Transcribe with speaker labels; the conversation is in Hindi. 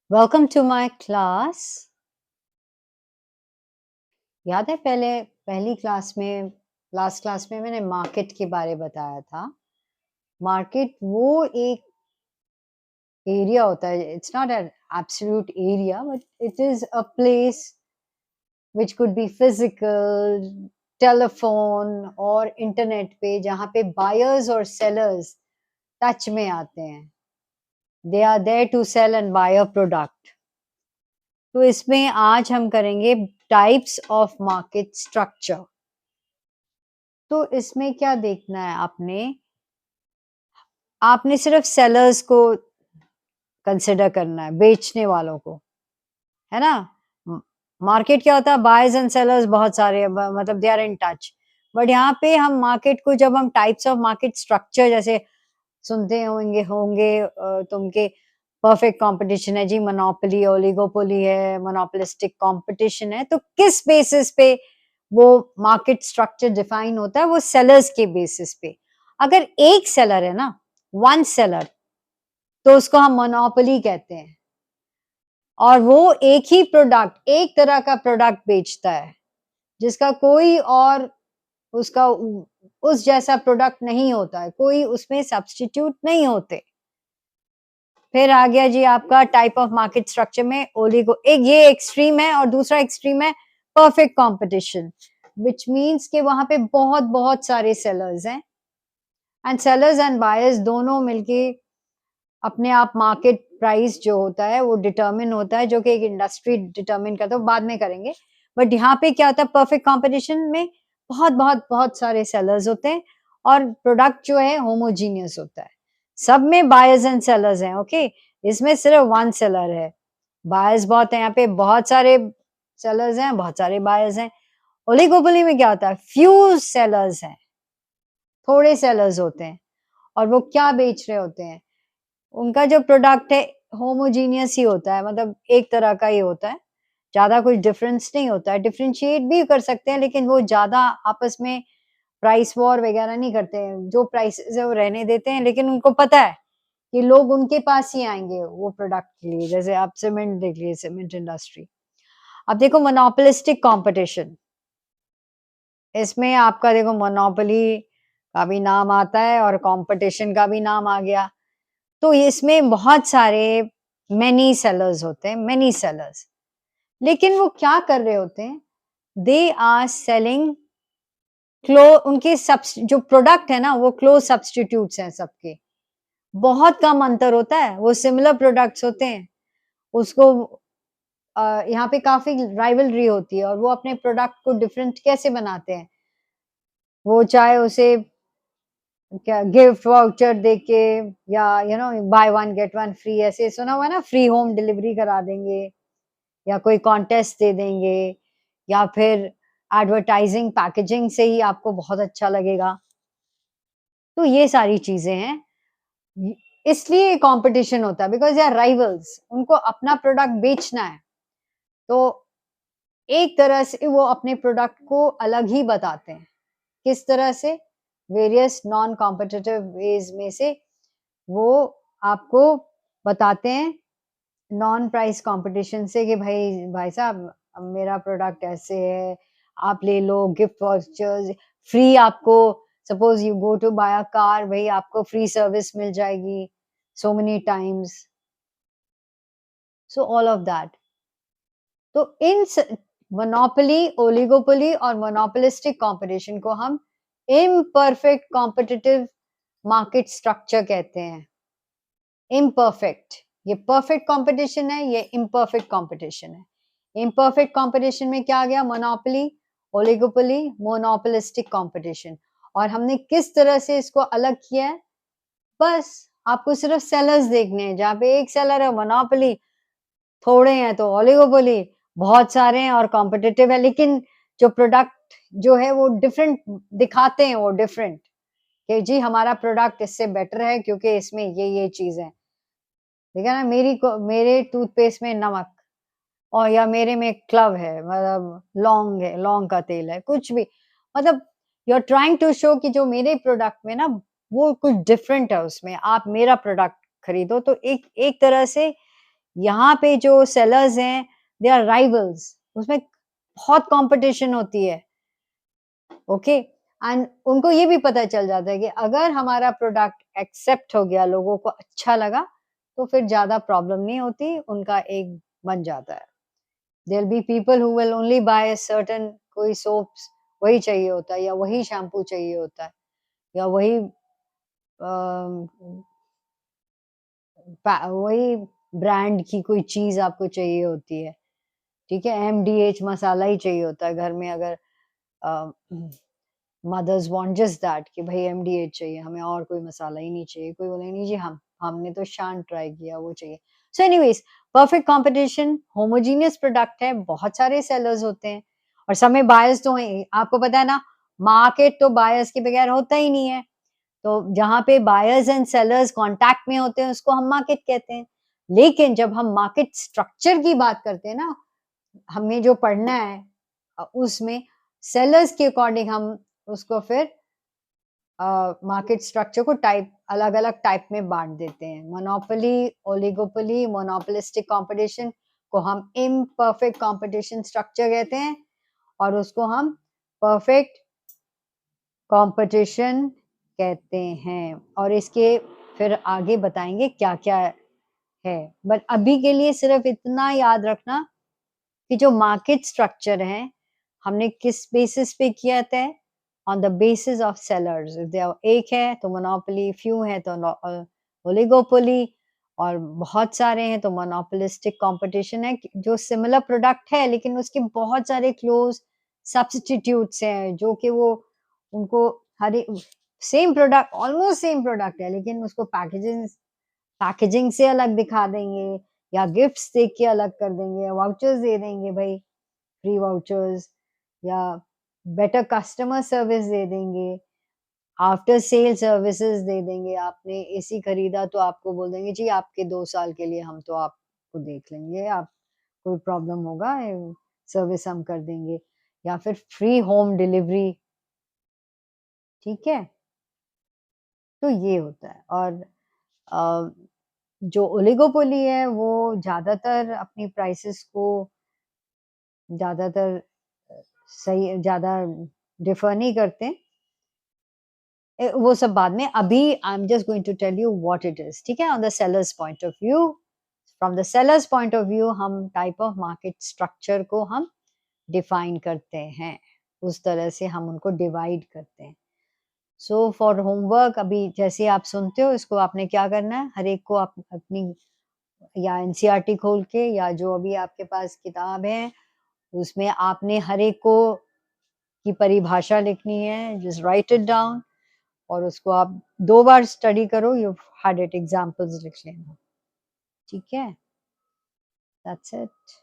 Speaker 1: Welcome to my class. याद है पहली क्लास में लास्ट क्लास में मैंने मार्केट के बारे बताया था। मार्केट वो एक एरिया होता है, it's not an absolute area but it is a place which could be physical, telephone और इंटरनेट पे, जहाँ पे बायर्स और सेलर्स टच में आते हैं। They are there to sell and buy a product. तो इसमें आज हम करेंगे टाइप्स ऑफ मार्केट स्ट्रक्चर। तो इसमें क्या देखना है आपने? आपने सिर्फ सेलर्स को कंसिडर करना है, बेचने वालों को, है ना? मार्केट क्या होता है? बायर्स एंड सेलर्स बहुत सारे मतलब they are in touch. But यहाँ पे हम मार्केट को, जब हम टाइप्स ऑफ मार्केट स्ट्रक्चर जैसे सुनते होंगे होंगे तुमके परफेक्ट कंपटीशन है जी, मोनोपोली, ओलिगोपोली है, मोनोपोलिस्टिक कंपटीशन है, तो किस बेसिस पे वो मार्केट स्ट्रक्चर डिफाइन होता है? वो सेलर्स के बेसिस पे। अगर एक सेलर है ना, वन सेलर, तो उसको हम मोनोपोली कहते हैं। और वो एक ही प्रोडक्ट, एक तरह का प्रोडक्ट बेचता है, जिसका कोई और उसका उस जैसा प्रोडक्ट नहीं होता है, कोई उसमें सब्स्टिट्यूट नहीं होते। फिर आ गया जी आपका टाइप ऑफ मार्केट स्ट्रक्चर में ओलिगो, एक ये एक्सट्रीम है, और दूसरा एक्सट्रीम है परफेक्ट कंपटीशन, विच मीन्स कि वहां पे बहुत बहुत सारे सेलर्स हैं, एंड सेलर्स एंड बायर्स दोनों मिलके अपने आप मार्केट प्राइस जो होता है वो डिटरमिन होता है, जो कि एक इंडस्ट्री डिटरमिन करता है, बाद में करेंगे। बट यहाँ पे क्या होता है? परफेक्ट कंपटीशन में बहुत बहुत बहुत सारे सेलर्स होते हैं, और प्रोडक्ट जो है होमोजीनियस होता है। सब में बायर्स एंड सेलर्स हैं, ओके। इसमें सिर्फ वन सेलर है, बायर्स बहुत है, यहाँ पे बहुत सारे सेलर्स हैं, बहुत सारे बायर्स हैं। ओलिगोपोली में क्या होता है? फ्यू सेलर्स हैं, थोड़े सेलर्स होते हैं, और वो क्या बेच रहे होते हैं? उनका जो प्रोडक्ट है होमोजीनियस ही होता है, मतलब एक तरह का ही होता है, ज्यादा कुछ डिफरेंस नहीं होता है। डिफरेंशिएट भी कर सकते हैं, लेकिन वो ज्यादा आपस में प्राइस वॉर वगैरह नहीं करते हैं। जो प्राइसेस है वो रहने देते हैं, लेकिन उनको पता है कि लोग उनके पास ही आएंगे वो प्रोडक्ट के लिए। जैसे आप सीमेंट देख लीजिए, सीमेंट इंडस्ट्री। अब देखो मोनोपोलिस्टिक कंपटीशन, इसमें आपका देखो मोनोपोली का भी नाम आता है और कंपटीशन का भी नाम आ गया। तो इसमें बहुत सारे मेनी सेलर्स होते हैं, मेनी सेलर्स। लेकिन वो क्या कर रहे होते हैं? दे आर सेलिंग क्लो, उनके जो प्रोडक्ट है ना, वो क्लोज सब्सटीट्यूट्स हैं सबके। बहुत कम अंतर होता है, वो सिमिलर प्रोडक्ट्स होते हैं। उसको यहाँ पे काफी राइवलरी होती है, और वो अपने प्रोडक्ट को डिफरेंट कैसे बनाते हैं? वो चाहे उसे क्या गिफ्ट वाउचर देके, या by one get one free, ऐसे सुना हुआ है ना, फ्री होम डिलीवरी करा देंगे, या कोई कॉन्टेस्ट दे देंगे, या फिर एडवर्टाइजिंग पैकेजिंग से ही आपको बहुत अच्छा लगेगा। तो ये सारी चीजें हैं, इसलिए कंपटीशन होता है, बिकॉज दे आर राइवल्स, उनको अपना प्रोडक्ट बेचना है। तो एक तरह से वो अपने प्रोडक्ट को अलग ही बताते हैं। किस तरह से? वेरियस नॉन कॉम्पिटिटिव वेज में से वो आपको बताते हैं, नॉन प्राइस कंपटीशन से, कि भाई भाई साहब, मेरा प्रोडक्ट ऐसे है, आप ले लो, गिफ्ट वाउचर्स फ्री आपको। Suppose you go to buy a car, भाई आपको फ्री सर्विस मिल जाएगी so many times, so all of that. तो इन मोनोपोली, ओलिगोपोली और मोनोपोलिस्टिक कंपटीशन को हम इम्परफेक्ट कॉम्पिटिटिव मार्केट स्ट्रक्चर कहते हैं। इम्परफेक्ट, ये परफेक्ट कंपटीशन है, ये इम्परफेक्ट कंपटीशन है। इम्परफेक्ट कंपटीशन में क्या आ गया? Monopoly, oligopoly, monopolistic competition. और हमने किस तरह से इसको अलग किया है? बस आपको सिर्फ सेलर्स देखने हैं, जहाँ पे एक सेलर है मोनोपोली, थोड़े हैं तो ओलिगोपोली, बहुत सारे हैं और कॉम्पिटिटिव है, लेकिन जो प्रोडक्ट जो है वो डिफरेंट दिखाते हैं, वो डिफरेंट, कि जी हमारा प्रोडक्ट इससे बेटर है क्योंकि इसमें ये चीज है। ठीक है ना? मेरे टूथपेस्ट में नमक, और या मेरे में क्लव है, मतलब लौंग है, लौंग का तेल है, कुछ भी, मतलब you are trying to show कि जो मेरे प्रोडक्ट में ना, वो कुछ डिफरेंट है उसमें, आप मेरा प्रोडक्ट खरीदो। तो एक एक तरह से यहाँ पे जो सेलर्स हैं, दे आर राइवल्स, उसमें बहुत कंपटीशन होती है, ओके। एंड उनको ये भी पता चल जाता है कि अगर हमारा प्रोडक्ट एक्सेप्ट हो गया, लोगों को अच्छा लगा, तो फिर ज़्यादा प्रॉब्लम नहीं होती, उनका एक बन जाता है। There be people who will only buy certain, कोई सोप्स वही चाहिए होता है, या वही शैम्पू चाहिए होता है, या वही वही ब्रांड की कोई चीज आपको चाहिए होती है, ठीक है। एमडीएच मसाला ही चाहिए होता है घर में, अगर मदर्स वांट जस्ट दैट कि भाई एमडीएच चाहिए, हमें और कोई मसाला ही नहीं चाहिए, कोई बोले नहीं जी हमने तो शान ट्राई किया, वो चाहिए। So anyways, perfect competition, homogeneous product है, बहुत सारे सेलर्स होते हैं, और समय बायस तो है, आपको पता है ना, मार्केट तो बायस के बगैर होता ही नहीं है। तो जहाँ पे बायर्स एंड सेलर्स कांटेक्ट में होते हैं, उसको हम मार्केट कहते हैं। लेकिन जब हम मार्केट स्ट्रक्चर की बात करते हैं ना, हमें जो पढ़ना है, उसमें सेलर्स के अकॉर्डिंग हम उसको फिर मार्केट स्ट्रक्चर को टाइप अलग-अलग टाइप में बांट देते हैं। मोनोपोली, ओलिगोपोली, मोनोपोलिस्टिक कंपटीशन को हम इम्परफेक्ट कंपटीशन स्ट्रक्चर कहते हैं, और उसको हम परफेक्ट कंपटीशन कहते हैं, और इसके फिर आगे बताएंगे क्या-क्या है। बट अभी के लिए सिर्फ इतना याद रखना कि जो मार्केट स्ट्रक्चर है, हमने किस बेसिस पे किया तय, on the basis of sellers. एक है तो मोनोपोली, फ्यू है तो ओलिगोपोली, और बहुत सारे हैं तो मोनोपोलिस्टिक कंपटीशन है, जो सिमिलर प्रोडक्ट है लेकिन उसके बहुत सारे क्लोज सब्स्टिट्यूट्स हैं, जो कि वो उनको हर same product, almost same product है, लेकिन उसको पैकेजिंग पैकेजिंग से अलग दिखा देंगे, या गिफ्ट्स दे के अलग कर देंगे, वाउचर्स दे देंगे भाई, फ्री वाउचर्स, या बेटर कस्टमर सर्विस दे देंगे, आफ्टर सेल सर्विसेज दे देंगे। आपने एसी खरीदा तो आपको बोल देंगे जी आपके 2 साल के लिए हम तो आपको देख लेंगे, आप कोई प्रॉब्लम होगा सर्विस हम कर देंगे, या फिर फ्री होम डिलीवरी, ठीक है। तो ये होता है। और अ, जो ओलिगोपोली है वो ज्यादातर अपनी प्राइसेस को ज्यादातर सही ज्यादा डिफर नहीं करते, वो सब बाद में। अभी I am just going to tell you what it is, ठीक है, on the seller's point of view. From the seller's point of view हम टाइप ऑफ मार्केट स्ट्रक्चर को हम डिफाइन करते हैं, उस तरह से हम उनको डिवाइड करते हैं। सो फॉर होमवर्क, अभी जैसे आप सुनते हो, इसको आपने क्या करना है, हर एक को आप अपनी या एनसीईआरटी खोल के, या जो अभी आपके पास किताब है, उसमें आपने हर एक को की परिभाषा लिखनी है, जस्ट राइट इट डाउन, और उसको आप 2 बार स्टडी करो, यू हैड इट, एग्जांपल्स लिख लेना, ठीक है, दैट्स इट।